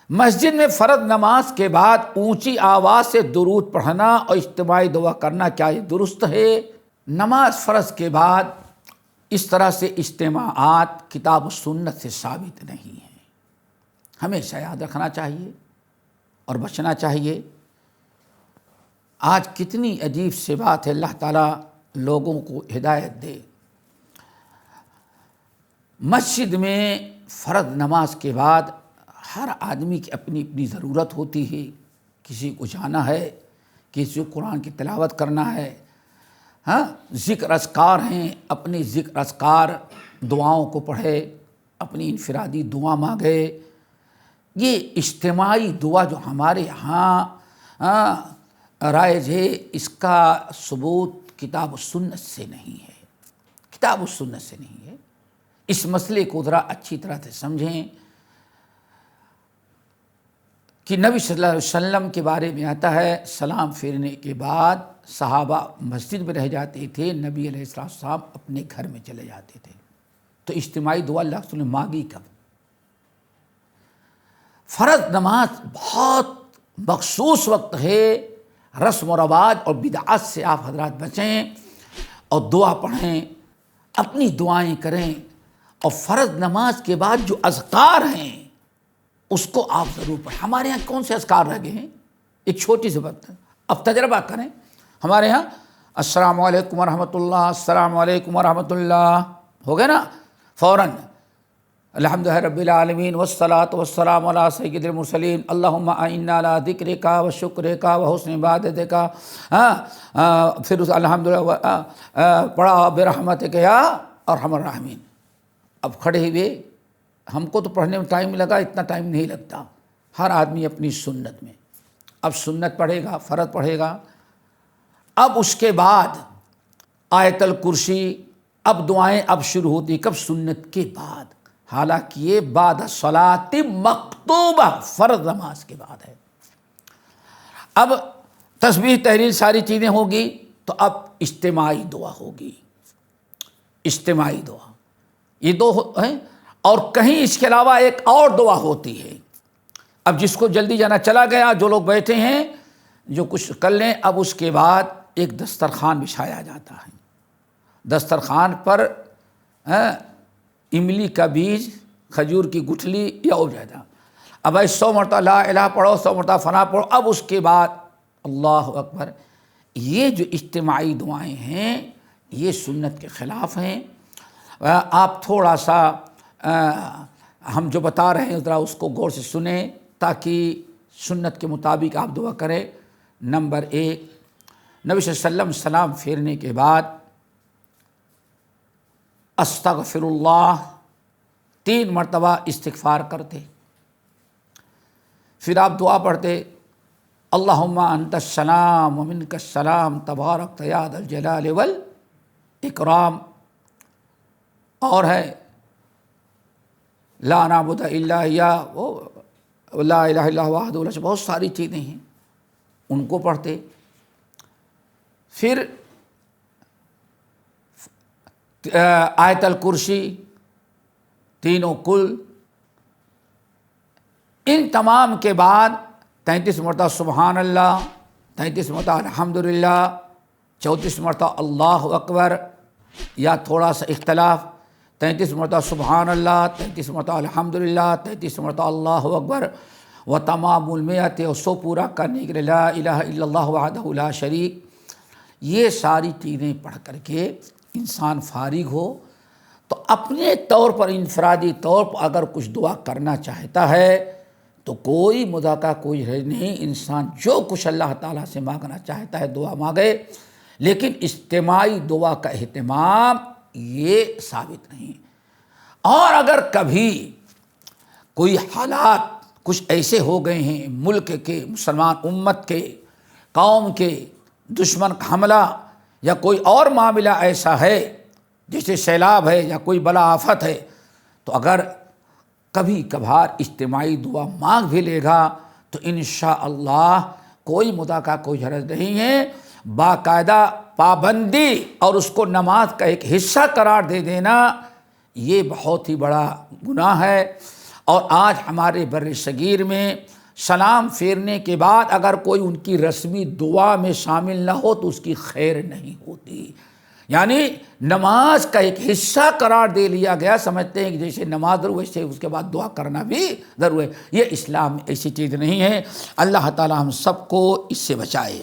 مسجد میں فرض نماز کے بعد اونچی آواز سے درود پڑھنا اور اجتماعی دعا کرنا کیا یہ درست ہے؟ نماز فرض کے بعد اس طرح سے اجتماعات کتاب و سنت سے ثابت نہیں ہیں، ہمیشہ یاد رکھنا چاہیے اور بچنا چاہیے۔ آج کتنی عجیب سی بات ہے، اللہ تعالیٰ لوگوں کو ہدایت دے۔ مسجد میں فرض نماز کے بعد ہر آدمی کی اپنی اپنی ضرورت ہوتی ہے، کسی کو جانا ہے، کسی کو قرآن کی تلاوت کرنا ہے، ذکر اذکار ہیں، اپنی ذکر اذکار دعاؤں کو پڑھے، اپنی انفرادی دعا مانگے۔ یہ اجتماعی دعا جو ہمارے یہاں رائج ہے، اس کا ثبوت کتاب و سنت سے نہیں ہے، کتاب و سنت سے نہیں ہے۔ اس مسئلے کو ذرا اچھی طرح سے سمجھیں کہ نبی صلی اللہ علیہ وسلم کے بارے میں آتا ہے، سلام پھیرنے کے بعد صحابہ مسجد میں رہ جاتے تھے، نبی علیہ السلام اپنے گھر میں چلے جاتے تھے۔ تو اجتماعی دعا اللہ کے رسول نے مانگی کب؟ فرض نماز بہت مخصوص وقت ہے، رسم و رواج اور بدعات سے آپ حضرات بچیں اور دعا پڑھیں، اپنی دعائیں کریں، اور فرض نماز کے بعد جو اذکار ہیں اس کو آپ ضرور پڑھیں۔ ہمارے یہاں کون سے اذکار رہ گئے ہیں؟ ایک چھوٹی سی بات ہے، اب تجربہ کریں۔ ہمارے یہاں السلام علیکم ورحمۃ اللہ، السلام علیکم ورحمۃ اللہ ہو گئے نا، فوراً الحمدللہ رب العالمین والصلاۃ والسلام علی سید المرسلین اللہم اعنا علی ذکرک و شکرک و حسن عبادتک، پھر اس الحمدللہ پڑھا برحمتک یا ارحم الراحمین۔ اب کھڑے ہوئے، ہم کو تو پڑھنے میں ٹائم لگا، اتنا ٹائم نہیں لگتا، ہر آدمی اپنی سنت میں۔ اب سنت پڑھے گا، فرض پڑھے گا، اب اس کے بعد آیت الکرسی، اب دعائیں اب شروع ہوتی، کب؟ سنت کے بعد، حالانکہ یہ بعد صلاۃ مکتوبہ، فرض نماز کے بعد ہے۔ اب تسبیح تحلیل ساری چیزیں ہوگی، تو اب اجتماعی دعا ہوگی، اجتماعی دعا، یہ دو ہیں۔ اور کہیں اس کے علاوہ ایک اور دعا ہوتی ہے، اب جس کو جلدی جانا چلا گیا، جو لوگ بیٹھے ہیں جو کچھ کر لیں۔ اب اس کے بعد ایک دسترخوان بچھایا جاتا ہے، دسترخوان پر املی کا بیج، کھجور کی گٹھلی یا ہو جاتا، اب 100 مرتبہ لا الہ پڑھو، 100 مرتبہ فنا پڑھو۔ اب اس کے بعد اللہ اکبر۔ یہ جو اجتماعی دعائیں ہیں یہ سنت کے خلاف ہیں۔ آپ تھوڑا سا ہم جو بتا رہے ہیں ذرا اس کو غور سے سنیں تاکہ سنت کے مطابق آپ دعا کریں۔ نمبر 1، نبی صلی اللہ علیہ وسلم سلام پھیرنے کے بعد استغفر اللہ 3 مرتبہ استغفار کرتے، پھر آپ دعا پڑھتے اللہم انت السلام ومنک السلام تبارکت یا ذا الجلال والاکرام، اور ہے لا نعبد الا اياه لا الہ الا هو وحدہ لا شریک، بہت ساری چیزیں ہیں، ان کو پڑھتے۔ پھر آیت الکرسی، تینوں کل، ان تمام کے بعد 33 مرتبہ سبحان اللہ، 33 مرتبہ الحمدللہ، 34 مرتبہ اللہ اکبر، یا تھوڑا سا اختلاف، 33 مرتبہ سبحان اللہ، 33 مرتبہ الحمدللہ، 33 مرتبہ اللہ اکبر، و تمام المئت، اور 100 پورا کرنے کے لیے لا الہ الا اللہ وحدہ لا شریک۔ یہ ساری چیزیں پڑھ کر کے انسان فارغ ہو تو اپنے طور پر، انفرادی طور پر اگر کچھ دعا کرنا چاہتا ہے تو کوئی مذاکرہ، کوئی حرج نہیں، انسان جو کچھ اللہ تعالیٰ سے مانگنا چاہتا ہے دعا مانگے، لیکن اجتماعی دعا کا اہتمام یہ ثابت نہیں۔ اور اگر کبھی کوئی حالات کچھ ایسے ہو گئے ہیں، ملک کے، مسلمان امت کے، قوم کے، دشمن کا حملہ یا کوئی اور معاملہ ایسا ہے جیسے سیلاب ہے یا کوئی بلا آفت ہے، تو اگر کبھی کبھار اجتماعی دعا مانگ بھی لے گا تو انشاءاللہ کوئی مذاکرہ، کوئی حرج نہیں ہے۔ باقاعدہ پابندی اور اس کو نماز کا ایک حصہ قرار دے دینا یہ بہت ہی بڑا گناہ ہے۔ اور آج ہمارے بر صغیر میں سلام پھیرنے کے بعد اگر کوئی ان کی رسمی دعا میں شامل نہ ہو تو اس کی خیر نہیں ہوتی، یعنی نماز کا ایک حصہ قرار دے لیا گیا، سمجھتے ہیں کہ جیسے نماز ضرور ویسے اس کے بعد دعا کرنا بھی ضرور ہے۔ یہ اسلام ایسی چیز نہیں ہے۔ اللہ تعالی ہم سب کو اس سے بچائے۔